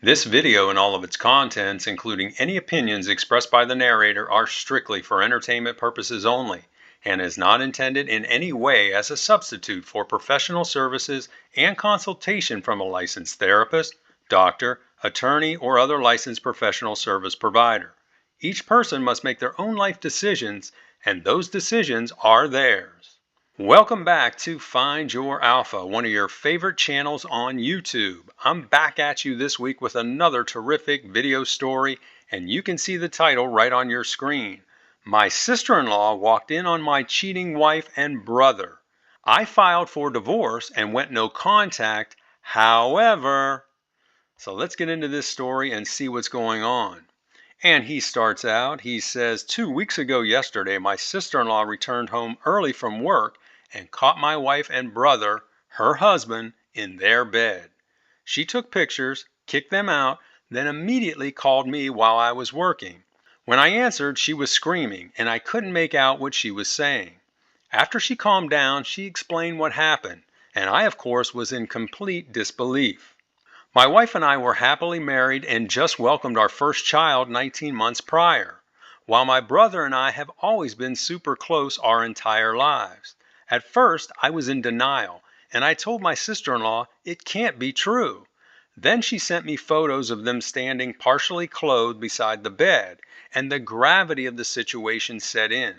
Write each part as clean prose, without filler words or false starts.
This video and all of its contents, including any opinions expressed by the narrator, are strictly for entertainment purposes only and is not intended in any way as a substitute for professional services and consultation from a licensed therapist, doctor, attorney, or other licensed professional service provider. Each person must make their own life decisions, and those decisions are theirs. Welcome back to Find Your Alpha, one of your favorite channels on YouTube. I'm back at you this week with another terrific video story, and you can see the title right on your screen. My sister-in-law walked in on my cheating wife and brother. I filed for divorce and went no contact. However, so let's get into this story and see what's going on. And he starts out, he says, 2 weeks ago yesterday, my sister-in-law returned home early from work and caught my wife and brother, her husband, in their bed. She took pictures, kicked them out, then immediately called me while I was working. When I answered, she was screaming, and I couldn't make out what she was saying. After she calmed down, she explained what happened, and I, of course, was in complete disbelief. My wife and I were happily married and just welcomed our first child 19 months prior, while my brother and I have always been super close our entire lives. At first, I was in denial, and I told my sister-in-law it can't be true. Then she sent me photos of them standing partially clothed beside the bed, and the gravity of the situation set in.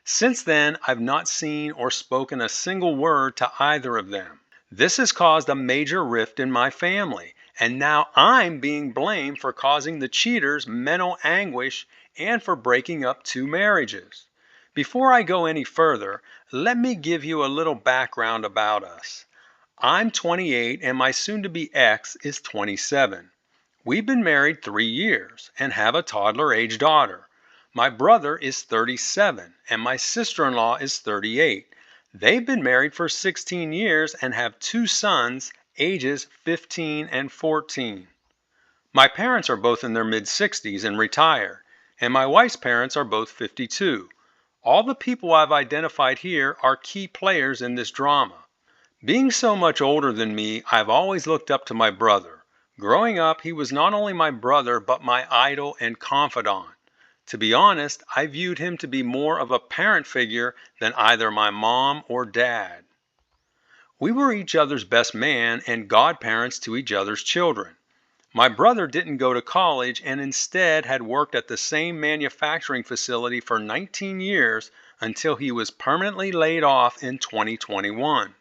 Since then, I've not seen or spoken a single word to either of them. This has caused a major rift in my family, and now I'm being blamed for causing the cheaters mental anguish and for breaking up 2 marriages. Before I go any further, let me give you a little background about us. I'm 28 and my soon-to-be ex is 27. We've been married 3 years and have a toddler-age daughter. My brother is 37 and my sister-in-law is 38. They've been married for 16 years and have 2 sons, ages 15 and 14. My parents are both in their mid-60s and retired, and my wife's parents are both 52. All the people I've identified here are key players in this drama. Being so much older than me, I've always looked up to my brother. Growing up, he was not only my brother, but my idol and confidant. To be honest, I viewed him to be more of a parent figure than either my mom or dad. We were each other's best man and godparents to each other's children. My brother didn't go to college and instead had worked at the same manufacturing facility for 19 years until he was permanently laid off in 2021.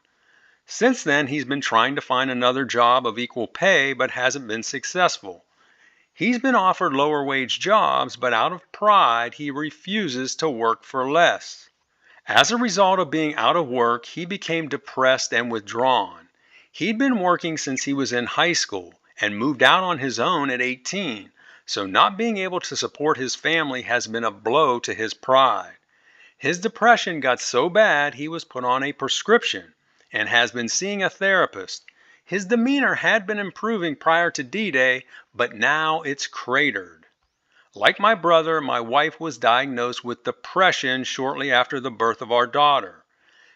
Since then, he's been trying to find another job of equal pay but hasn't been successful. He's been offered lower wage jobs, but out of pride, he refuses to work for less. As a result of being out of work, he became depressed and withdrawn. He'd been working since he was in high school and moved out on his own at 18, so not being able to support his family has been a blow to his pride. His depression got so bad he was put on a prescription and has been seeing a therapist. His demeanor had been improving prior to D-Day, but now it's cratered. Like my brother, my wife was diagnosed with depression shortly after the birth of our daughter.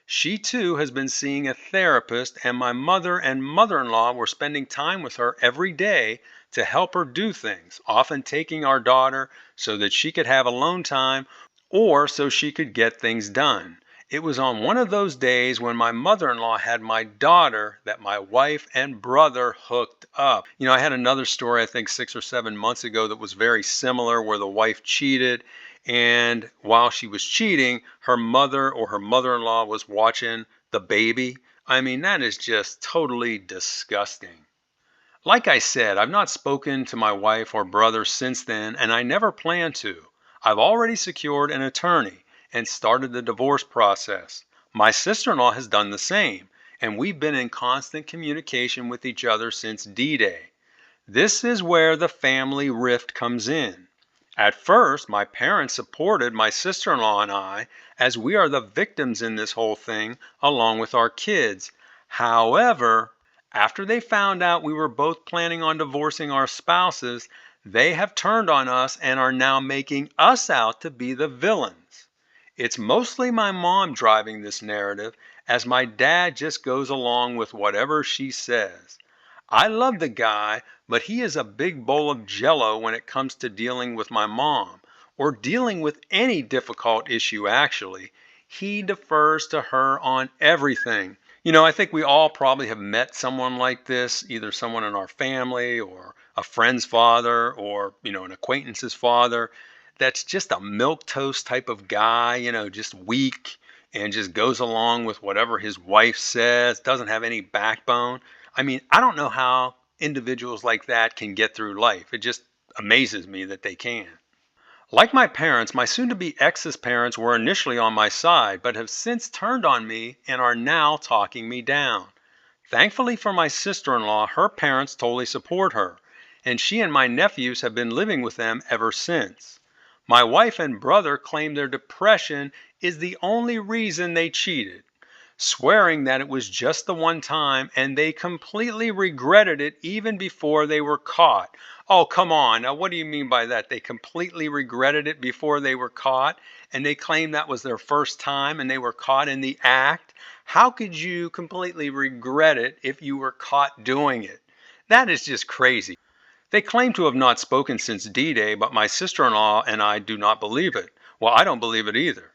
She too has been seeing a therapist, and my mother and mother-in-law were spending time with her every day to help her do things, often taking our daughter so that she could have alone time or so she could get things done. It was on one of those days when my mother-in-law had my daughter that my wife and brother hooked up. I had another story, I think 6 or 7 months ago, that was very similar where the wife cheated, and while she was cheating, her mother or her mother-in-law was watching the baby. I mean, that is just totally disgusting. Like I said, I've not spoken to my wife or brother since then, and I never plan to. I've already secured an attorney and started the divorce process. My sister-in-law has done the same, and we've been in constant communication with each other since D-Day. This is where the family rift comes in. At first, my parents supported my sister-in-law and I, as we are the victims in this whole thing, along with our kids. However, after they found out we were both planning on divorcing our spouses, they have turned on us and are now making us out to be the villains. It's mostly my mom driving this narrative, as my dad just goes along with whatever she says. I love the guy, but he is a big bowl of jello when it comes to dealing with my mom or dealing with any difficult issue, actually. He defers to her on everything. I think we all probably have met someone like this, either someone in our family or a friend's father or, an acquaintance's father that's just a milk toast type of guy, just weak and just goes along with whatever his wife says, doesn't have any backbone. I mean, I don't know how individuals like that can get through life. It just amazes me that they can. Like my parents, my soon to be ex's parents were initially on my side, but have since turned on me and are now talking me down. Thankfully for my sister in law, her parents totally support her, and she and my nephews have been living with them ever since. My wife and brother claim their depression is the only reason they cheated, swearing that it was just the one time and they completely regretted it even before they were caught. Oh, come on. Now, what do you mean by that? They completely regretted it before they were caught and they claim that was their first time and they were caught in the act? How could you completely regret it if you were caught doing it? That is just crazy. They claim to have not spoken since D-Day, but my sister-in-law and I do not believe it. Well, I don't believe it either.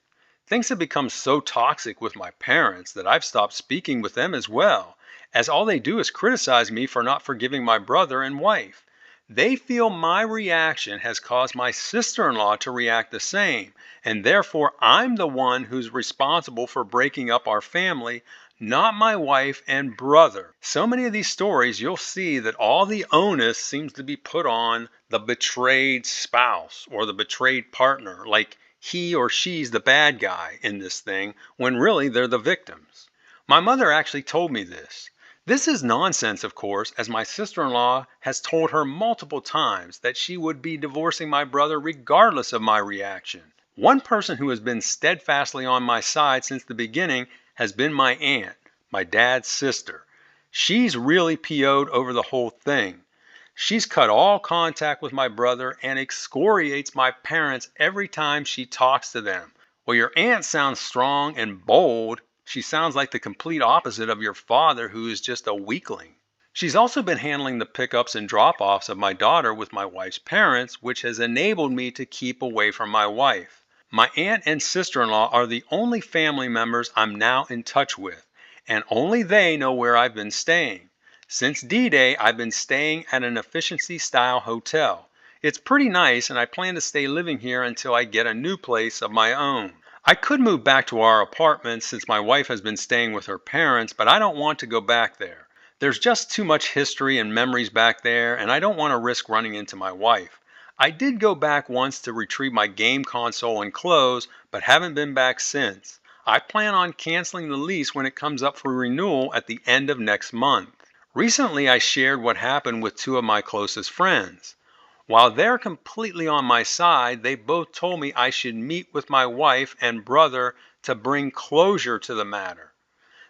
Things have become so toxic with my parents that I've stopped speaking with them as well, as all they do is criticize me for not forgiving my brother and wife. They feel my reaction has caused my sister-in-law to react the same, and therefore I'm the one who's responsible for breaking up our family, not my wife and brother. So many of these stories, you'll see that all the onus seems to be put on the betrayed spouse or the betrayed partner, like he or she's the bad guy in this thing, when really they're the victims. My mother actually told me this. This is nonsense, of course, as my sister in law has told her multiple times that she would be divorcing my brother regardless of my reaction. One person who has been steadfastly on my side since the beginning has been my aunt, my dad's sister. She's really PO'd over the whole thing. She's cut all contact with my brother and excoriates my parents every time she talks to them. Well, your aunt sounds strong and bold. She sounds like the complete opposite of your father, who is just a weakling. She's also been handling the pickups and drop offs of my daughter with my wife's parents, which has enabled me to keep away from my wife. My aunt and sister in law are the only family members I'm now in touch with, and only they know where I've been staying. Since D-Day, I've been staying at an efficiency style hotel. It's pretty nice, and I plan to stay living here until I get a new place of my own. I could move back to our apartment since my wife has been staying with her parents, but I don't want to go back there. There's just too much history and memories back there, and I don't want to risk running into my wife. I did go back once to retrieve my game console and clothes, but haven't been back since. I plan on canceling the lease when it comes up for renewal at the end of next month. Recently, I shared what happened with two of my closest friends. While they're completely on my side, they both told me I should meet with my wife and brother to bring closure to the matter.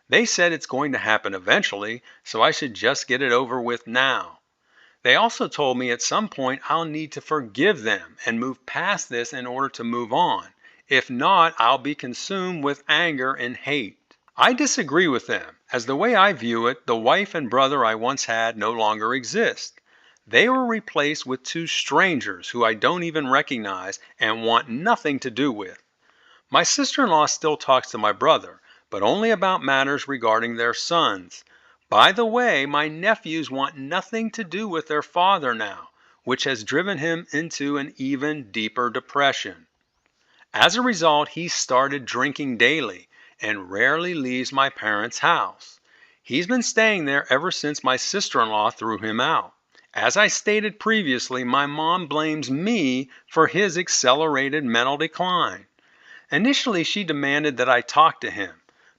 They said it's going to happen eventually, so I should just get it over with now. They also told me at some point I'll need to forgive them and move past this in order to move on. If not, I'll be consumed with anger and hate. I disagree with them, as the way I view it, the wife and brother I once had no longer exist. They were replaced with two strangers who I don't even recognize and want nothing to do with. My sister-in-law still talks to my brother, but only about matters regarding their sons. By the way, my nephews want nothing to do with their father now, which has driven him into an even deeper depression. As a result, he started drinking daily and rarely leaves my parents' house. He's been staying there ever since my sister-in-law threw him out. As I stated previously, my mom blames me for his accelerated mental decline. Initially, she demanded that I talk to him,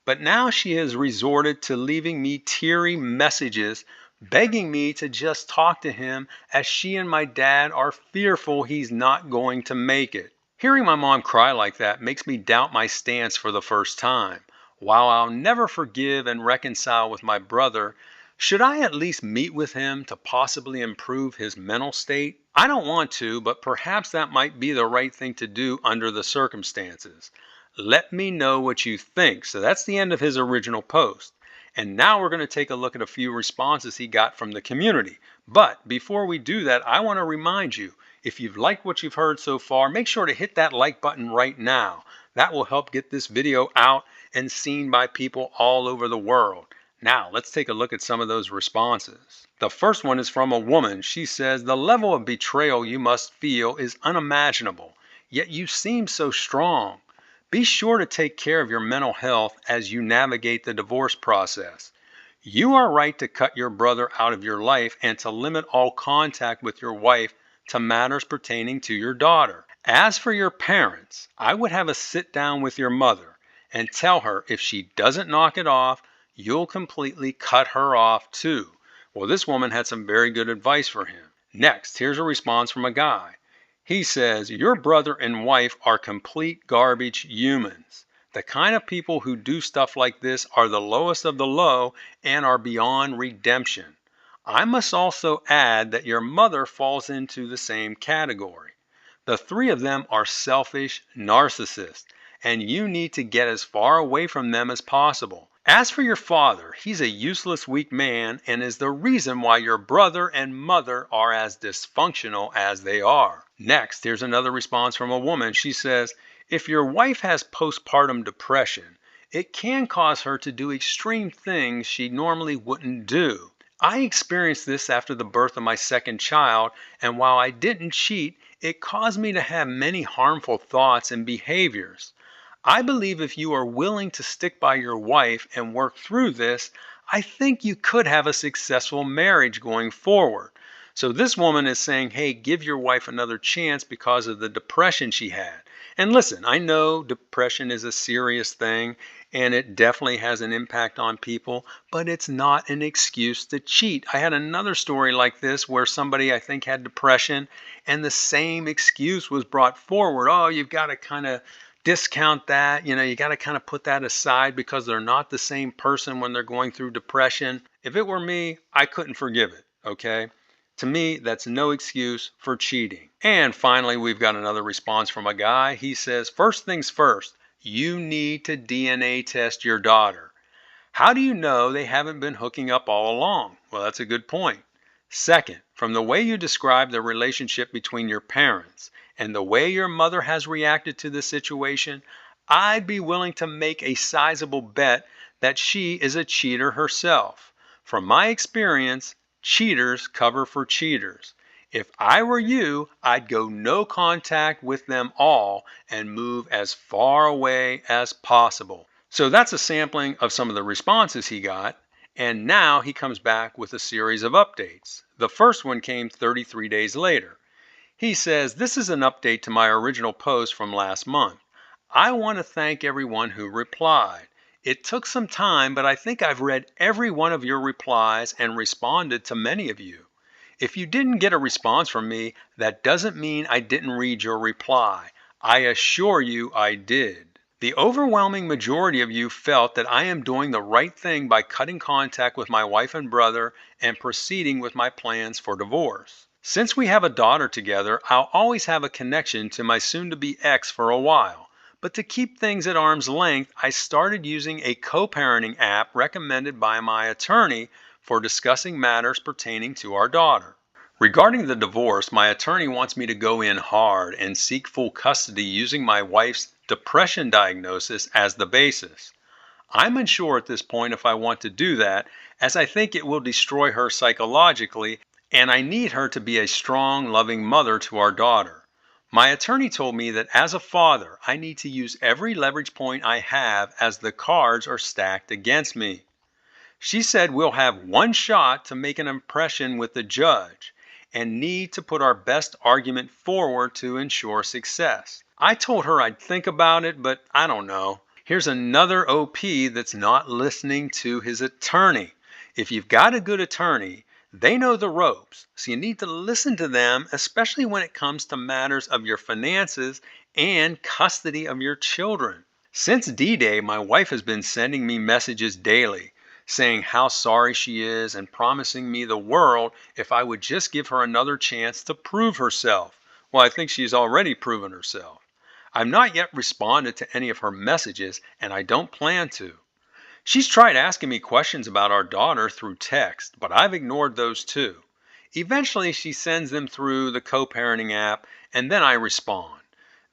but now she has resorted to leaving me teary messages begging me to just talk to him as she and my dad are fearful he's not going to make it. Hearing my mom cry like that makes me doubt my stance for the first time. While I'll never forgive and reconcile with my brother, should I at least meet with him to possibly improve his mental state? I don't want to, but perhaps that might be the right thing to do under the circumstances. Let me know what you think. So that's the end of his original post. And now we're going to take a look at a few responses he got from the community. But before we do that, I want to remind you, if you've liked what you've heard so far, make sure to hit that like button right now. That will help get this video out and seen by people all over the world. Now, let's take a look at some of those responses. The first one is from a woman. She says, "The level of betrayal you must feel is unimaginable, yet you seem so strong. Be sure to take care of your mental health as you navigate the divorce process. You are right to cut your brother out of your life and to limit all contact with your wife to matters pertaining to your daughter. As for your parents, I would have a sit down with your mother and tell her if she doesn't knock it off, you'll completely cut her off too." Well, this woman had some very good advice for him. Next, here's a response from a guy. He says, "Your brother and wife are complete garbage humans. The kind of people who do stuff like this are the lowest of the low and are beyond redemption. I must also add that your mother falls into the same category. The three of them are selfish narcissists, and you need to get as far away from them as possible. As for your father, he's a useless, weak man and is the reason why your brother and mother are as dysfunctional as they are." Next, here's another response from a woman. She says, "If your wife has postpartum depression, it can cause her to do extreme things she normally wouldn't do. I experienced this after the birth of my second child, and while I didn't cheat, it caused me to have many harmful thoughts and behaviors. I believe if you are willing to stick by your wife and work through this, I think you could have a successful marriage going forward." So this woman is saying, hey, give your wife another chance because of the depression she had. And listen, I know depression is a serious thing and it definitely has an impact on people, but it's not an excuse to cheat. I had another story like this where somebody I think had depression and the same excuse was brought forward. Oh, you've got to kind of discount that. You got to kind of put that aside because they're not the same person when they're going through depression. If it were me, I couldn't forgive it. Okay. To me, that's no excuse for cheating. And finally, we've got another response from a guy. He says, "First things first, you need to DNA test your daughter. How do you know they haven't been hooking up all along?" Well, that's a good point. Second, from the way you describe the relationship between your parents and the way your mother has reacted to the situation, I'd be willing to make a sizable bet that she is a cheater herself. From my experience, cheaters cover for cheaters. If I were you, I'd go no contact with them all and move as far away as possible. So that's a sampling of some of the responses he got. And now he comes back with a series of updates. The first one came 33 days later. He says, "This is an update to my original post from last month. I want to thank everyone who replied. It took some time, but I think I've read every one of your replies and responded to many of you. If you didn't get a response from me, that doesn't mean I didn't read your reply. I assure you I did. The overwhelming majority of you felt that I am doing the right thing by cutting contact with my wife and brother and proceeding with my plans for divorce. Since we have a daughter together, I'll always have a connection to my soon-to-be ex for a while. But to keep things at arm's length, I started using a co-parenting app recommended by my attorney for discussing matters pertaining to our daughter. Regarding the divorce, my attorney wants me to go in hard and seek full custody using my wife's depression diagnosis as the basis. I'm unsure at this point if I want to do that, as I think it will destroy her psychologically, and I need her to be a strong, loving mother to our daughter. My attorney told me that as a father, I need to use every leverage point I have as the cards are stacked against me. She said we'll have one shot to make an impression with the judge and need to put our best argument forward to ensure success. I told her I'd think about it, but I don't know. Here's another OP that's not listening to his attorney. If you've got a good attorney, they know the ropes, so you need to listen to them, especially when it comes to matters of your finances and custody of your children. Since D-Day, my wife has been sending me messages daily saying how sorry she is and promising me the world if I would just give her another chance to prove herself. Well, I think she's already proven herself. I've not yet responded to any of her messages, and I don't plan to. She's tried asking me questions about our daughter through text, but I've ignored those too. Eventually, she sends them through the co parenting app, and then I respond.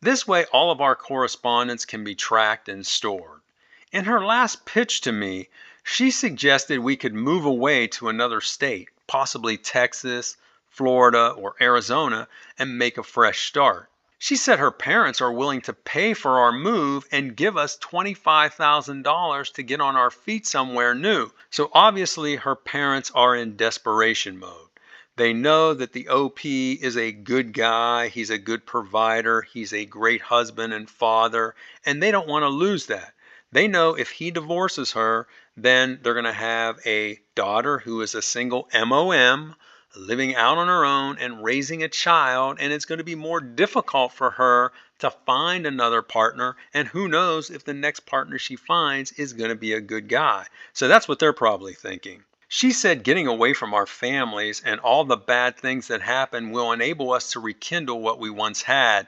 This way, all of our correspondence can be tracked and stored. In her last pitch to me, she suggested we could move away to another state, possibly Texas, Florida, or Arizona, and make a fresh start. She said her parents are willing to pay for our move and give us $25,000 to get on our feet somewhere new. So obviously, her parents are in desperation mode. They know that the OP is a good guy, he's a good provider, he's a great husband and father, and they don't want to lose that. They know if he divorces her, then they're going to have a daughter who is a single MOM living out on her own and raising a child, and it's going to be more difficult for her to find another partner. And who knows if the next partner she finds is going to be a good guy. So that's what they're probably thinking. She said getting away from our families and all the bad things that happen will enable us to rekindle what we once had.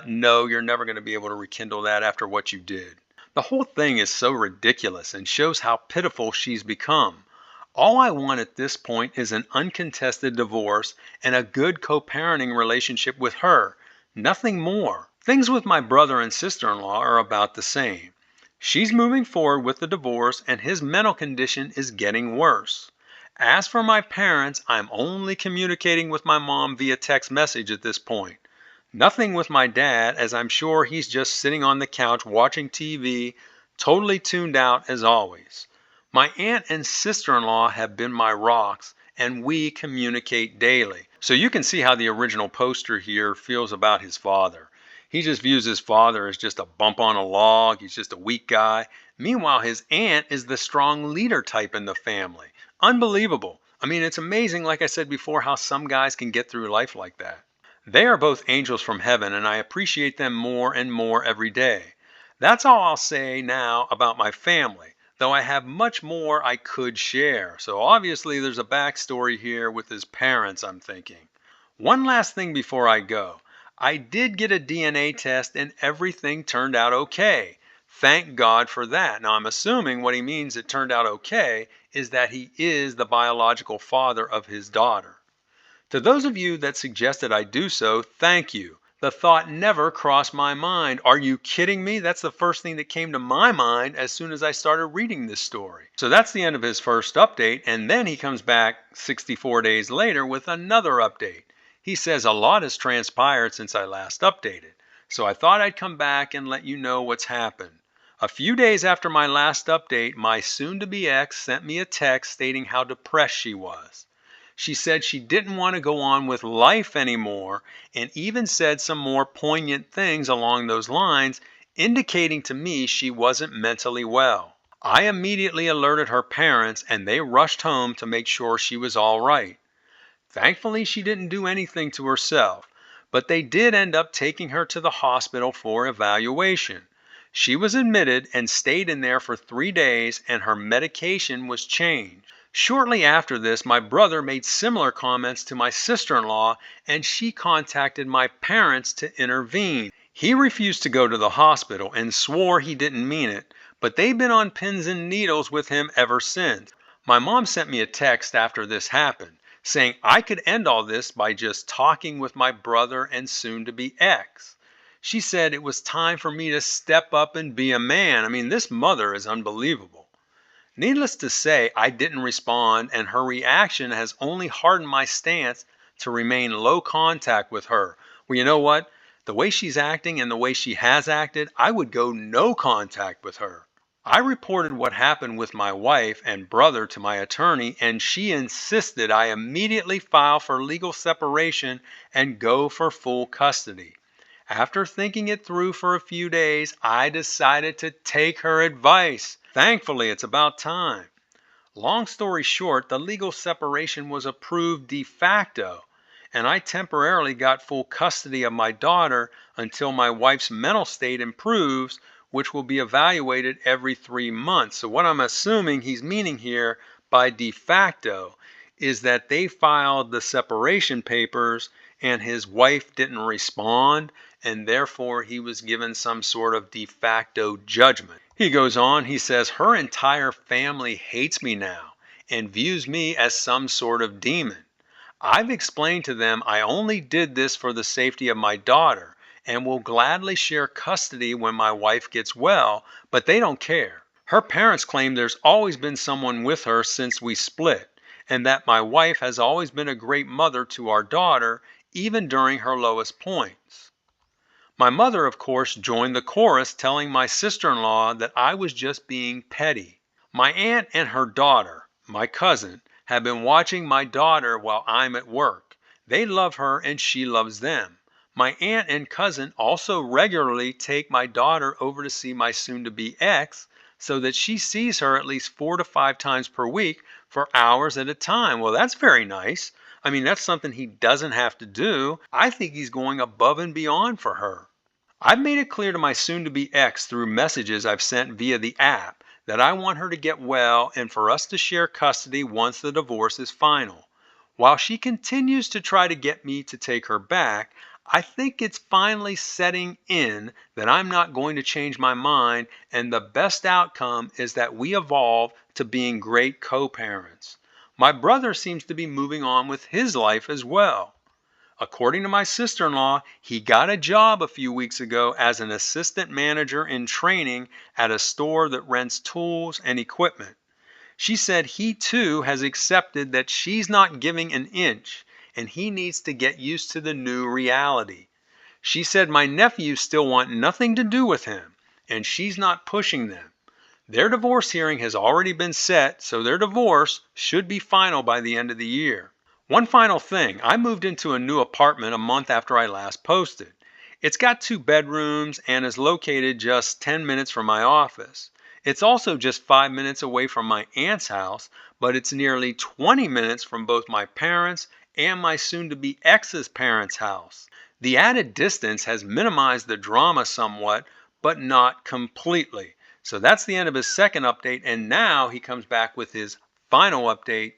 No, you're never going to be able to rekindle that after what you did. The whole thing is so ridiculous and shows how pitiful she's become. All I want at this point is an uncontested divorce and a good co parenting relationship with her. Nothing more. Things with my brother and sister in law are about the same. She's moving forward with the divorce, and his mental condition is getting worse. As for my parents, I'm only communicating with my mom via text message at this point. Nothing with my dad, as I'm sure he's just sitting on the couch watching TV, totally tuned out as always. My aunt and sister in law have been my rocks, and we communicate daily. So you can see how the original poster here feels about his father. He just views his father as just a bump on a log, he's just a weak guy. Meanwhile, his aunt is the strong leader type in the family. Unbelievable. I mean, it's amazing, like I said before, how some guys can get through life like that. They are both angels from heaven, and I appreciate them more and more every day. That's all I'll say now about my family, though I have much more I could share. So obviously, there's a backstory here with his parents, I'm thinking. One last thing before I go. I did get a DNA test, and everything turned out okay. Thank God for that. Now, I'm assuming what he means it turned out okay is that he is the biological father of his daughter. To those of you that suggested I do so, thank you. The thought never crossed my mind. Are you kidding me? That's the first thing that came to my mind as soon as I started reading this story. So that's the end of his first update, and then he comes back 64 days later with another update. He says a lot has transpired since I last updated, so I thought I'd come back and let you know what's happened. A few days after my last update, my soon-to-be ex sent me a text stating how depressed she was. She said she didn't want to go on with life anymore and even said some more poignant things along those lines, indicating to me she wasn't mentally well. I immediately alerted her parents and they rushed home to make sure she was all right. Thankfully, she didn't do anything to herself, but they did end up taking her to the hospital for evaluation. She was admitted and stayed in there for 3 days, and her medication was changed. Shortly after this, my brother made similar comments to my sister in law, and she contacted my parents to intervene. He refused to go to the hospital and swore he didn't mean it, but they've been on pins and needles with him ever since. My mom sent me a text after this happened, saying I could end all this by just talking with my brother and soon to be ex. She said it was time for me to step up and be a man. I mean, this mother is unbelievable. Needless to say, I didn't respond, and her reaction has only hardened my stance to remain low contact with her. Well, you know what? The way she's acting and the way she has acted, I would go no contact with her. I reported what happened with my wife and brother to my attorney, and she insisted I immediately file for legal separation and go for full custody. After thinking it through for a few days, I decided to take her advice. Thankfully, it's about time. Long story short, the legal separation was approved de facto, and I temporarily got full custody of my daughter until my wife's mental state improves, which will be evaluated every 3 months. So, what I'm assuming he's meaning here by de facto is that they filed the separation papers and his wife didn't respond, and therefore he was given some sort of de facto judgment. He goes on, he says, her entire family hates me now and views me as some sort of demon. I've explained to them I only did this for the safety of my daughter and will gladly share custody when my wife gets well, but they don't care. Her parents claim there's always been someone with her since we split, and that my wife has always been a great mother to our daughter, even during her lowest points. My mother, of course, joined the chorus telling my sister in law that I was just being petty. My aunt and her daughter, my cousin, have been watching my daughter while I'm at work. They love her and she loves them. My aunt and cousin also regularly take my daughter over to see my soon to be ex so that she sees her at least 4 to 5 times per week for hours at a time. Well, that's very nice. I mean, that's something he doesn't have to do. I think he's going above and beyond for her. I've made it clear to my soon to be ex through messages I've sent via the app that I want her to get well and for us to share custody once the divorce is final. While she continues to try to get me to take her back, I think it's finally setting in that I'm not going to change my mind, and the best outcome is that we evolve to being great co parents. My brother seems to be moving on with his life as well. According to my sister in law, he got a job a few weeks ago as an assistant manager in training at a store that rents tools and equipment. She said he too has accepted that she's not giving an inch and he needs to get used to the new reality. She said my nephews still want nothing to do with him and she's not pushing them. Their divorce hearing has already been set, so their divorce should be final by the end of the year. One final thing, I moved into a new apartment a month after I last posted. It's got 2 bedrooms and is located just 10 minutes from my office. It's also just 5 minutes away from my aunt's house, but it's nearly 20 minutes from both my parents and my soon to be ex's parents' house. The added distance has minimized the drama somewhat, but not completely. So that's the end of his second update, and now he comes back with his final update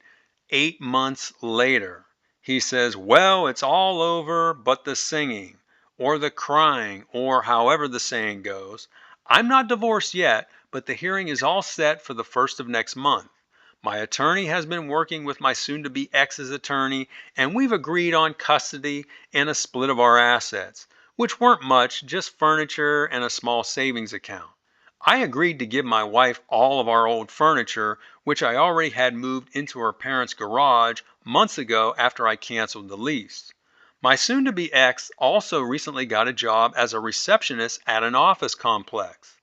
8 months later. He says, well, it's all over but the singing, or the crying, or however the saying goes. I'm not divorced yet, but the hearing is all set for the first of next month. My attorney has been working with my soon to be ex's attorney, and we've agreed on custody and a split of our assets, which weren't much, just furniture and a small savings account. I agreed to give my wife all of our old furniture, which I already had moved into her parents' garage months ago after I canceled the lease. My soon to be ex also recently got a job as a receptionist at an office complex.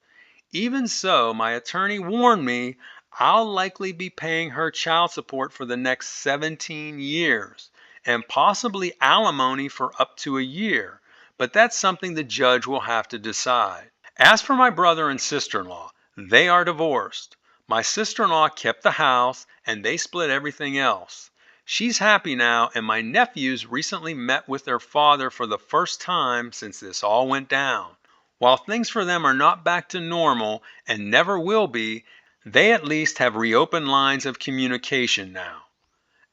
Even so, my attorney warned me I'll likely be paying her child support for the next 17 years and possibly alimony for up to a year, but that's something the judge will have to decide. As for my brother and sister in law, they are divorced. My sister in law kept the house and they split everything else. She's happy now, and my nephews recently met with their father for the first time since this all went down. While things for them are not back to normal and never will be, they at least have reopened lines of communication now.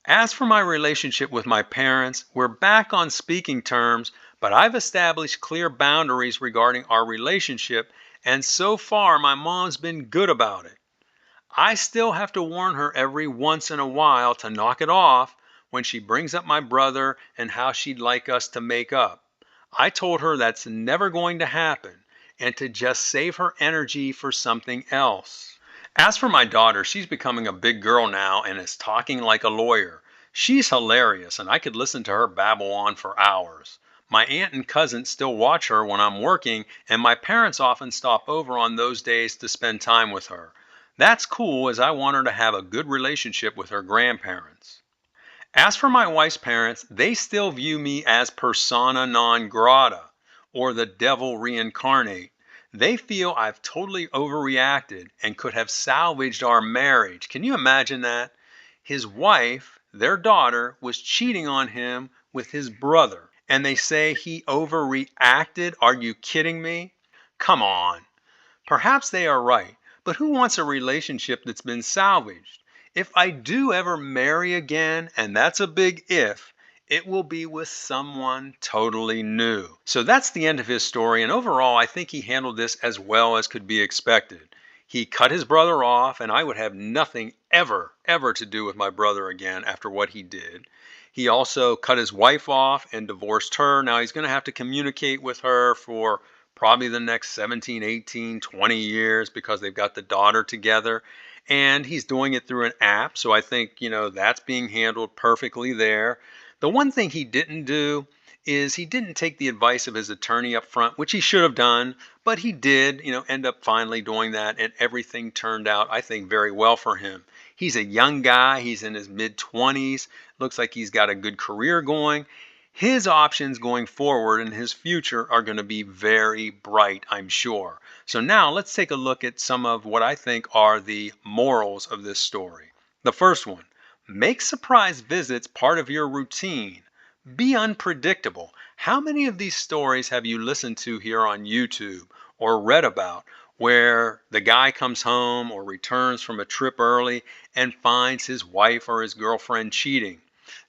As for my relationship with my parents, we're back on speaking terms, but I've established clear boundaries regarding our relationship, and so far my mom's been good about it. I still have to warn her every once in a while to knock it off when she brings up my brother and how she'd like us to make up. I told her that's never going to happen and to just save her energy for something else. As for my daughter, she's becoming a big girl now and is talking like a lawyer. She's hilarious and I could listen to her babble on for hours. My aunt and cousin still watch her when I'm working, and my parents often stop over on those days to spend time with her. That's cool, as I want her to have a good relationship with her grandparents. As for my wife's parents, they still view me as persona non grata, or the devil reincarnate. They feel I've totally overreacted and could have salvaged our marriage. Can you imagine that? His wife, their daughter, was cheating on him with his brother, and they say he overreacted. Are you kidding me? Come on. Perhaps they are right, but who wants a relationship that's been salvaged? If I do ever marry again, and that's a big if, it will be with someone totally new. So that's the end of his story, and overall, I think he handled this as well as could be expected. He cut his brother off, and I would have nothing ever to do with my brother again after what he did. He also cut his wife off and divorced her. Now he's going to have to communicate with her for probably the next 17, 18, 20 years because they've got the daughter together. And he's doing it through an app. So I think, that's being handled perfectly there. The one thing he didn't do is he didn't take the advice of his attorney up front, which he should have done, but he did, end up finally doing that, and everything turned out, I think, very well for him. He's a young guy, he's in his mid 20s, looks like he's got a good career going. His options going forward in his future are going to be very bright, I'm sure. So now let's take a look at some of what I think are the morals of this story. The first one: make surprise visits part of your routine. Be unpredictable. How many of these stories have you listened to here on YouTube or read about where the guy comes home or returns from a trip early and finds his wife or his girlfriend cheating?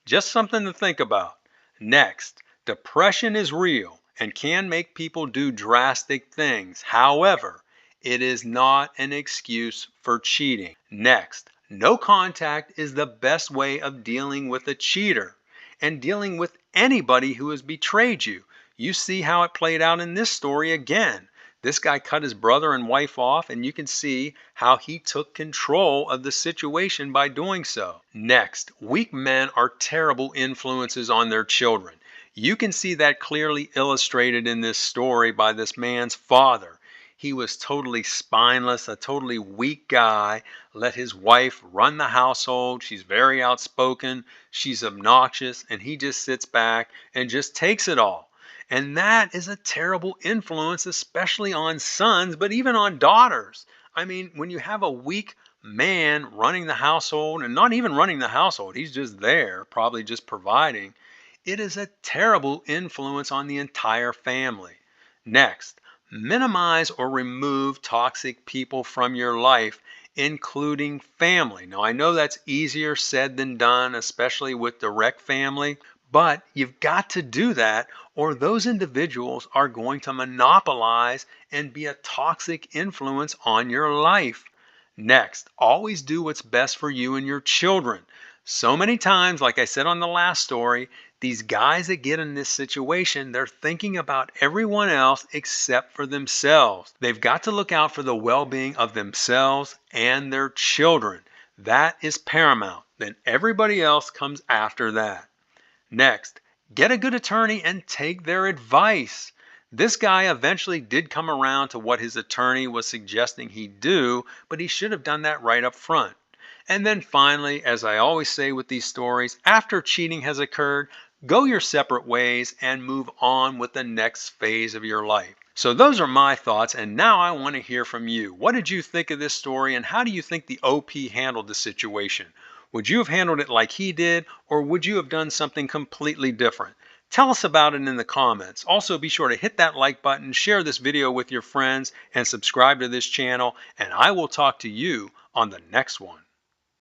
Just something to think about. Next, depression is real and can make people do drastic things. However, it is not an excuse for cheating. Next, no contact is the best way of dealing with a cheater and dealing with anybody who has betrayed you. You see how it played out in this story again. This guy cut his brother and wife off, and you can see how he took control of the situation by doing so. Next, weak men are terrible influences on their children. You can see that clearly illustrated in this story by this man's father. He was totally spineless, a totally weak guy, let his wife run the household. She's very outspoken, she's obnoxious, and he just sits back and just takes it all. And that is a terrible influence, especially on sons, but even on daughters. I mean, when you have a weak man running the household, and not even running the household, he's just there, probably just providing, it is a terrible influence on the entire family. Next, minimize or remove toxic people from your life, including family. Now, I know that's easier said than done, especially with direct family, but you've got to do that, or those individuals are going to monopolize and be a toxic influence on your life. Next, always do what's best for you and your children. So many times, like I said on the last story, these guys that get in this situation, they're thinking about everyone else except for themselves. They've got to look out for the well-being of themselves and their children. That is paramount. Then everybody else comes after that. Next, get a good attorney and take their advice. This guy eventually did come around to what his attorney was suggesting he do, but he should have done that right up front. And then finally, as I always say with these stories, after cheating has occurred, go your separate ways and move on with the next phase of your life. So those are my thoughts, and now I want to hear from you. What did you think of this story, and how do you think the OP handled the situation? Would you have handled it like he did, or would you have done something completely different? Tell us about it in the comments. Also, be sure to hit that like button, share this video with your friends, and subscribe to this channel, and I will talk to you on the next one.